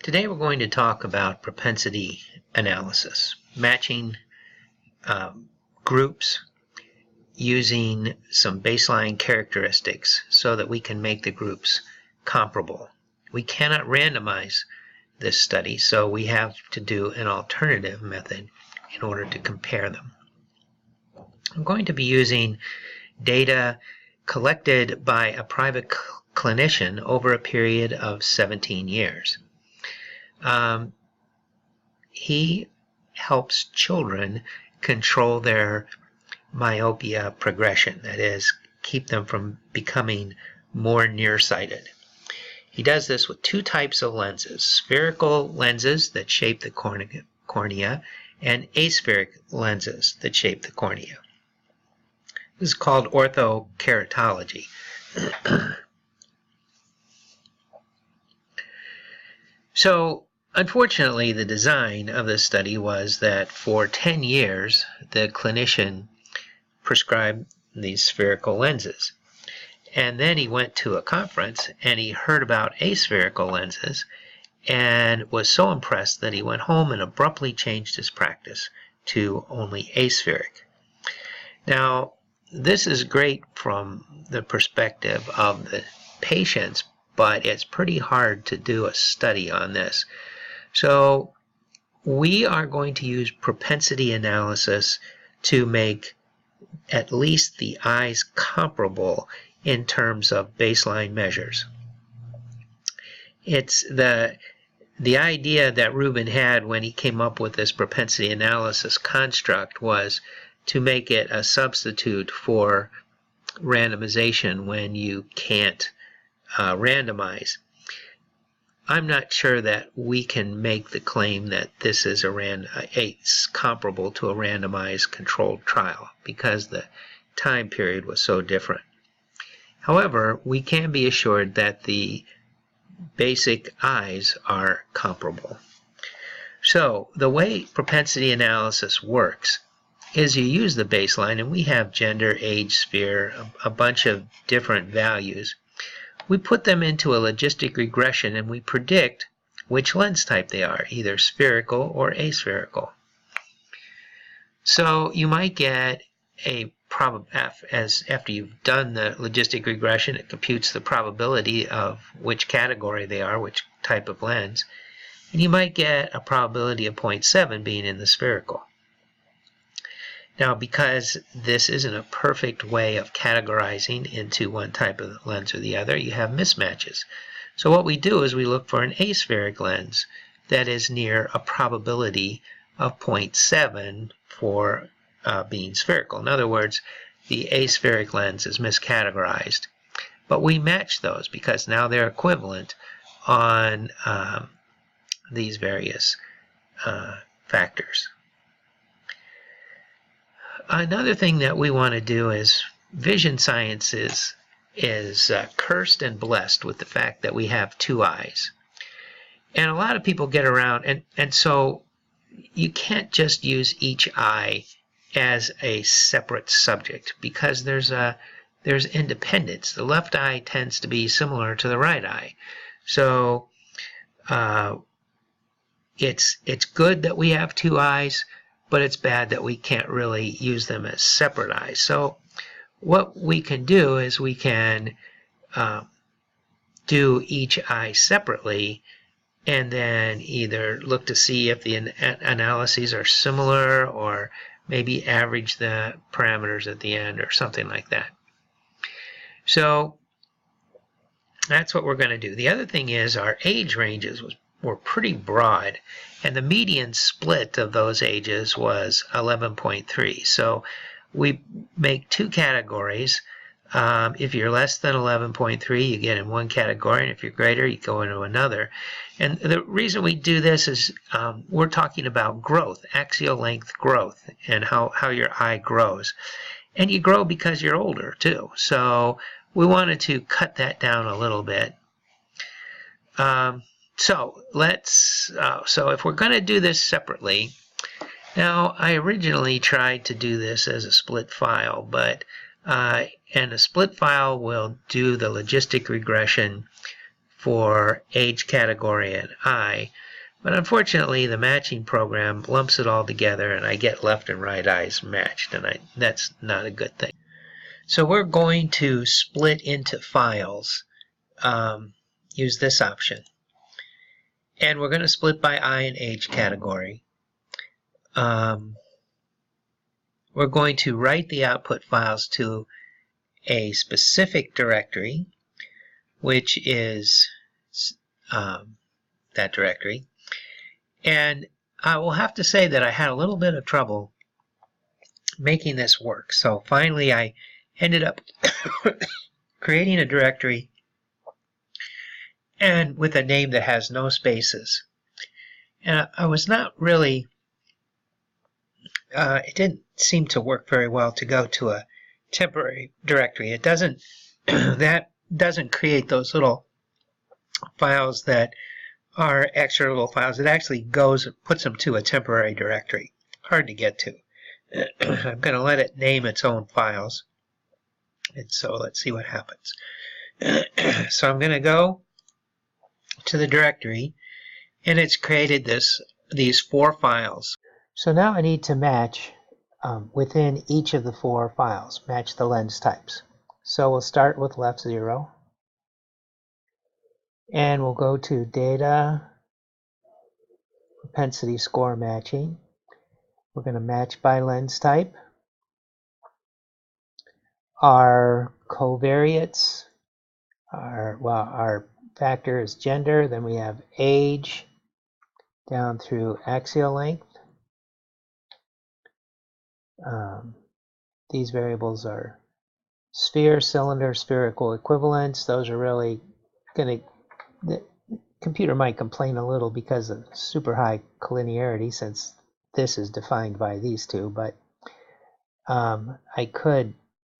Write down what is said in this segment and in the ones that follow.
Today we're going to talk about propensity analysis, matching groups using some baseline characteristics so that we can make the groups comparable. We cannot randomize this study, so we have to do an alternative method in order to compare them. I'm going to be using data collected by a private clinician over a period of 17 years. He helps children control their myopia progression, that is, keep them from becoming more nearsighted. He does this with two types of lenses: spherical lenses that shape the cornea and aspheric lenses that shape the cornea. This is called orthokeratology. So, unfortunately, the design of this study was that for 10 years, the clinician prescribed these spherical lenses. And then he went to a conference and he heard about aspherical lenses and was so impressed that he went home and abruptly changed his practice to only aspheric. Now, this is great from the perspective of the patients, but it's pretty hard to do a study on this. So we are going to use propensity analysis to make at least the eyes comparable in terms of baseline measures. It's the idea that Rubin had when he came up with this propensity analysis construct was to make it a substitute for randomization when you can't randomize. I'm not sure that we can make the claim that this is comparable to a randomized controlled trial because the time period was so different. However, we can be assured that the basic eyes are comparable. So the way propensity analysis works is you use the baseline, and we have gender, age, sphere, a bunch of different values. We put them into a logistic regression and we predict which lens type they are, either spherical or aspherical. So you might get a after you've done the logistic regression, it computes the probability of which category they are, which type of lens, and you might get a probability of 0.7 being in the spherical. Now, because this isn't a perfect way of categorizing into one type of lens or the other, you have mismatches. So what we do is we look for an aspheric lens that is near a probability of 0.7 for being spherical. In other words, the aspheric lens is miscategorized. But we match those because now they're equivalent on these various factors. Another thing that we want to do is vision science is cursed and blessed with the fact that we have two eyes. And a lot of people get around, and so you can't just use each eye as a separate subject because there's independence. The left eye tends to be similar to the right eye. So it's good that we have two eyes, but it's bad that we can't really use them as separate eyes. So what we can do is we can do each eye separately and then either look to see if the analyses are similar or maybe average the parameters at the end or something like that. So that's what we're going to do. The other thing is our age ranges were pretty broad, and the median split of those ages was 11.3. So we make two categories. If you're less than 11.3, you get in one category, and if you're greater, you go into another. And the reason we do this is we're talking about growth, axial length growth, and how your eye grows. And you grow because you're older, too. So we wanted to cut that down a little bit. So if we're going to do this separately, now I originally tried to do this as a split file, and a split file will do the logistic regression for age category and eye, but unfortunately the matching program lumps it all together and I get left and right eyes matched, and that's not a good thing. So we're going to split into files, use this option, and we're going to split by eye and age category. We're going to write the output files to a specific directory, which is that directory. And I will have to say that I had a little bit of trouble making this work. So finally I ended up creating a directory and with a name that has no spaces. And I was not really, it didn't seem to work very well to go to a temporary directory. It doesn't, that doesn't create those little files that are extra little files. It actually puts them to a temporary directory. Hard to get to. I'm going to let it name its own files. And so let's see what happens. So I'm going to go to the directory, and it's created these 4 files. So now I need to match within each of the 4 files, match the lens types. So we'll start with left 0, and we'll go to Data, Propensity Score Matching. We're going to match by lens type. Our covariates, our factor is gender, then we have age down through axial length. These variables are sphere, cylinder, spherical equivalence. Those are really going to, the computer might complain a little because of super high collinearity since this is defined by these two, but I could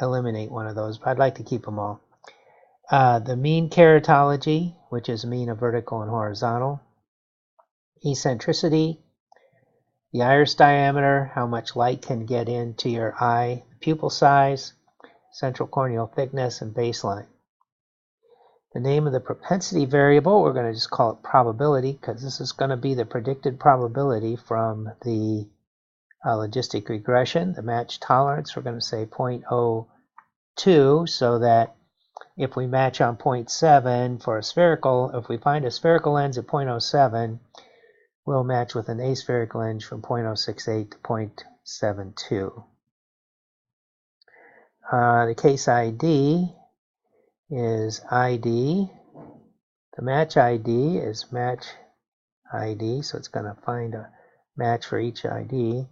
eliminate one of those, but I'd like to keep them all. The mean keratology, which is mean of vertical and horizontal. Eccentricity, the iris diameter, how much light can get into your eye, pupil size, central corneal thickness, and baseline. The name of the propensity variable, we're going to just call it probability because this is going to be the predicted probability from the logistic regression. The match tolerance, we're going to say 0.02, so that if we match on 0.7 for a spherical, if we find a spherical lens at 0.07, we'll match with an aspherical lens from 0.068 to 0.72. The case ID is ID. The match ID is match ID, so it's going to find a match for each ID.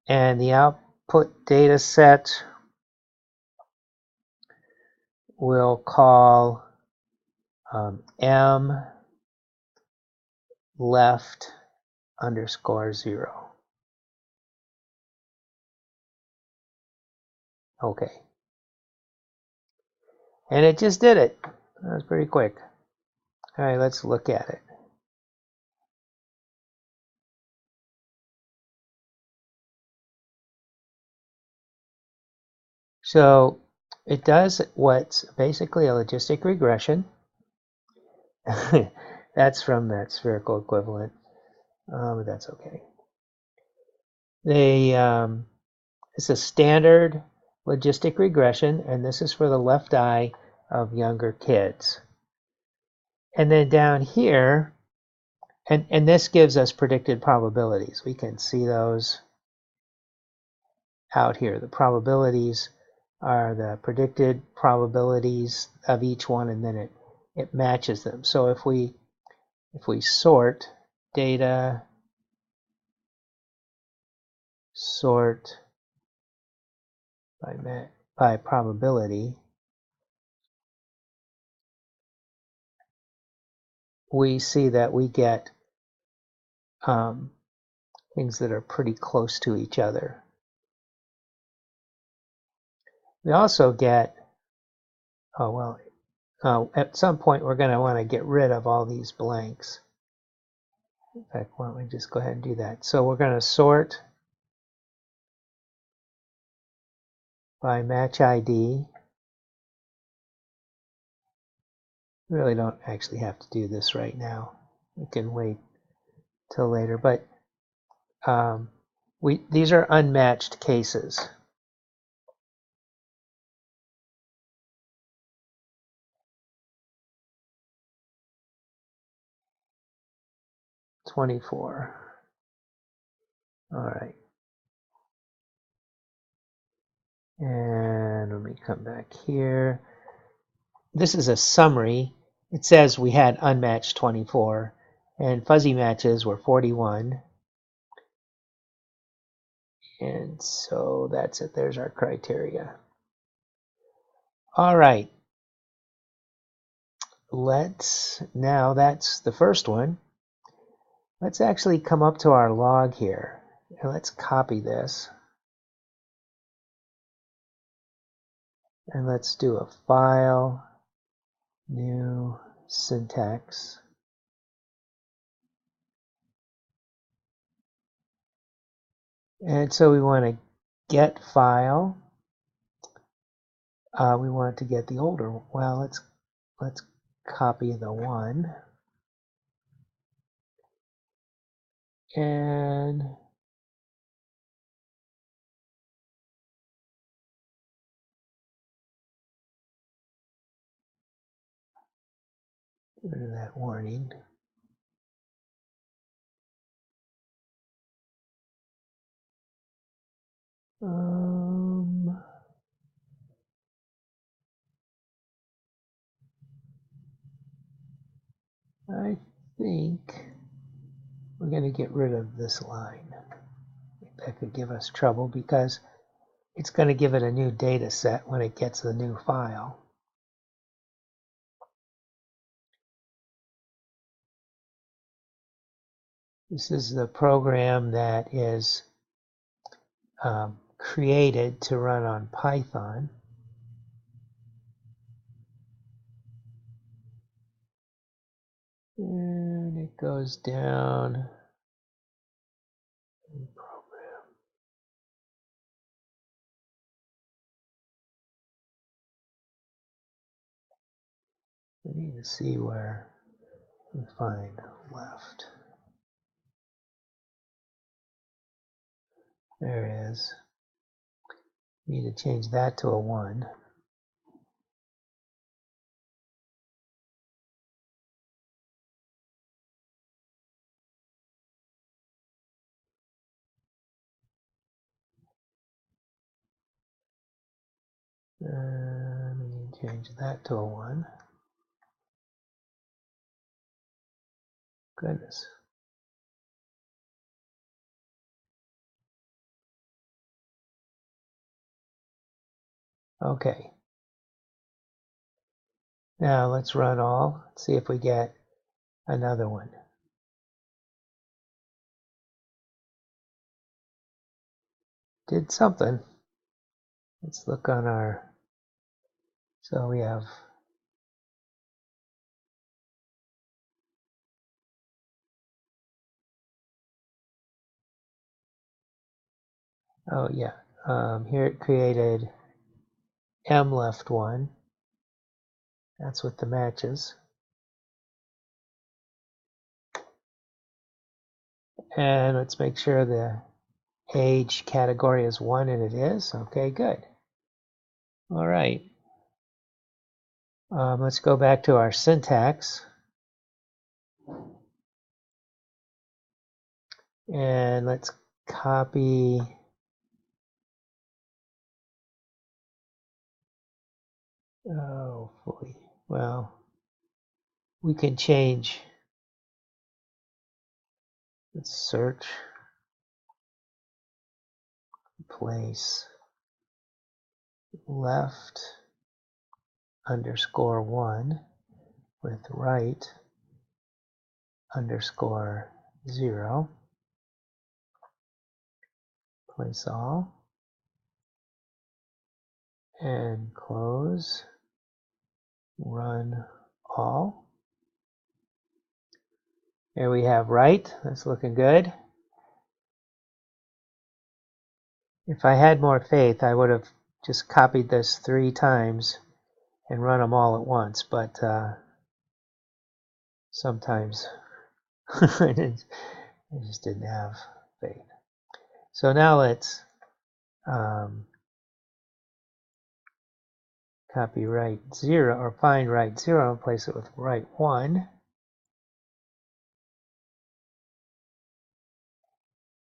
And the output data set we'll call M left underscore 0. Okay. And it just did it. That was pretty quick. All right, let's look at it. So it does what's basically a logistic regression. That's from that spherical equivalent. But that's okay. It's a standard logistic regression, and this is for the left eye of younger kids. And then down here, and this gives us predicted probabilities. We can see those out here. The probabilities are the predicted probabilities of each one, and then it matches them. So if we sort data, sort by probability, we see that we get things that are pretty close to each other. We also get, at some point we're going to want to get rid of all these blanks. In fact, why don't we just go ahead and do that. So we're going to sort by match ID. We really don't actually have to do this right now. We can wait till later, but these are unmatched cases. $24. All right. And let me come back here. This is a summary. It says we had unmatched 24 and fuzzy matches were 41. And so that's it. There's our criteria. All right. Now that's the first one. Let's actually come up to our log here. And let's copy this. And let's do a file, new syntax. And so we want to get file. We want to get the older one. Well, let's copy the one. And get rid of that warning. I think we're going to get rid of this line. That could give us trouble because it's going to give it a new data set when it gets the new file. This is the program that is created to run on Python. And it goes down. Program. We need to see where we find left. There it is. We need to change that to a 1. And we need to change that to a 1. Goodness. Okay. Now let's run all. See if we get another one. Did something. Let's look on our. So we have. Oh yeah. Here it created M left 1. That's with the matches. And let's make sure the age category is 1, and it is. Okay, good. All right. Let's go back to our syntax. And let's copy. Oh, boy. Well, we can change. Let's search. Place left underscore 1 with right underscore 0. Place all. And close. Run all. There we have right. That's looking good. If I had more faith, I would have just copied this 3 times and run them all at once, but sometimes I just didn't have faith. So now let's copy right 0, or find right 0 and place it with right 1.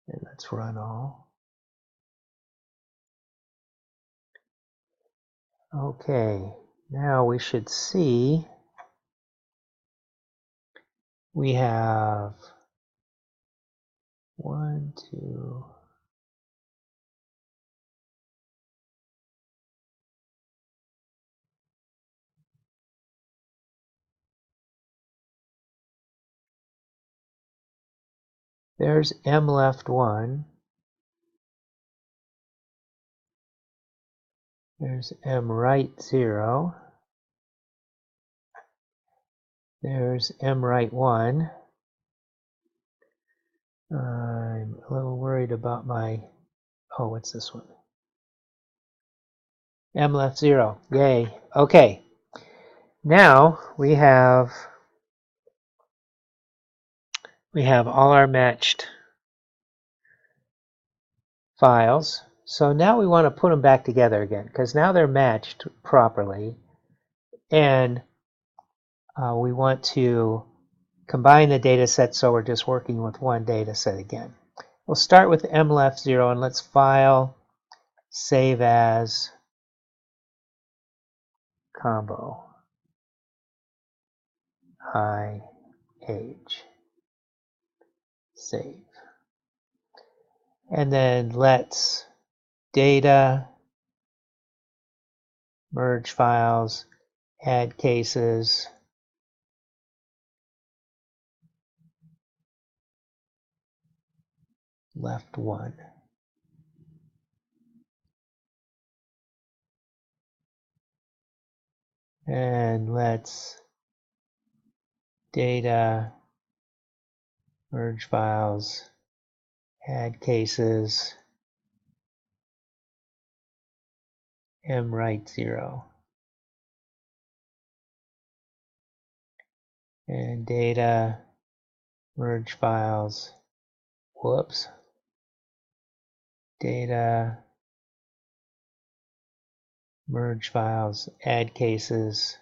And let's run all. Okay, now we should see we have 1, 2, there's M left 1. There's M right 0. There's M right 1. I'm a little worried about my, oh, what's this one? M left 0. Yay. Okay. Now we have all our matched files. So now we want to put them back together again, because now they're matched properly. And we want to combine the data set, so we're just working with one data set again. We'll start with M left 0, and let's file, save as, combo, IH, save. And then let's data, merge files, add cases, left 1. And let's data, merge files, add cases, M right 0. And data, merge files, whoops, data, merge files, add cases,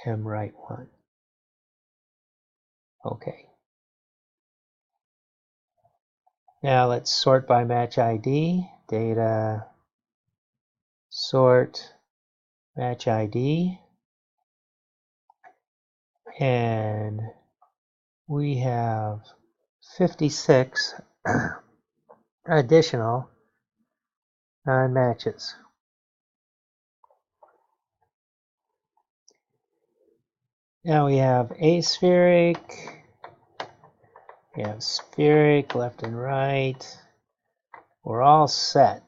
M right 1. Okay. Now let's sort by match ID, data, sort, match ID, and we have 56 additional non-matches. Now we have aspheric, we have spheric, left and right. We're all set.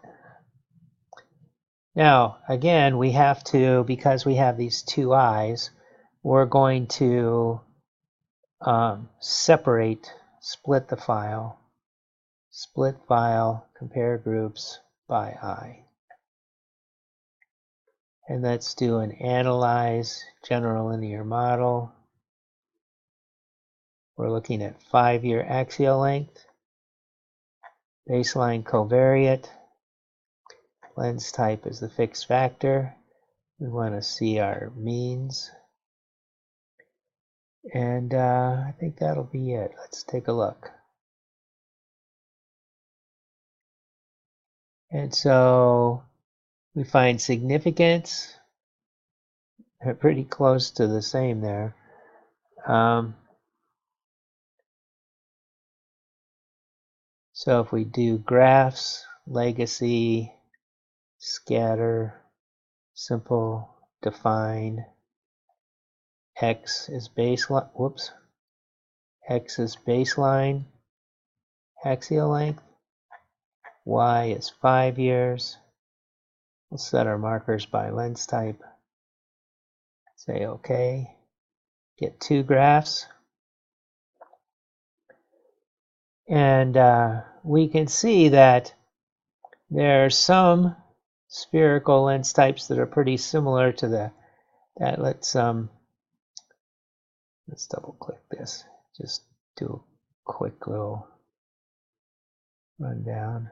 Now, again, we have to, because we have these two eyes, we're going to split the file, compare groups by eye. And let's do an analyze general linear model. We're looking at 5-year axial length, baseline covariate, lens type is the fixed factor. We want to see our means. And I think that'll be it. Let's take a look. And so we find significance. They're pretty close to the same there. So if we do graphs, legacy, scatter, simple, define, x is baseline, x is baseline axial length, y is 5 years. We'll set our markers by lens type. Say OK. Get 2 graphs. And we can see that there are some spherical lens types that are pretty similar to that. Let's Let's double click this. Just do a quick little rundown.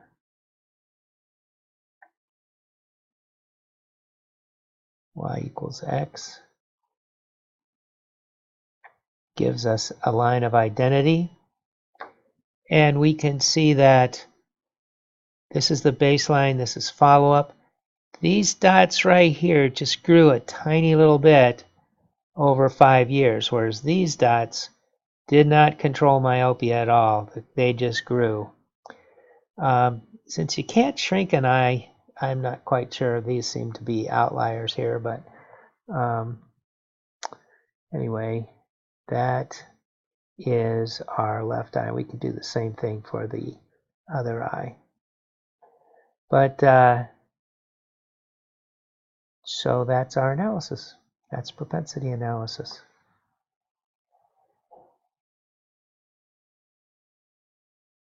Y equals X gives us a line of identity. And we can see that this is the baseline, this is follow-up. These dots right here just grew a tiny little bit over 5 years, whereas these dots did not control myopia at all. They just grew. Since you can't shrink an eye, I'm not quite sure. These seem to be outliers here, but anyway, that is our left eye. We can do the same thing for the other eye. But so that's our analysis. That's propensity analysis.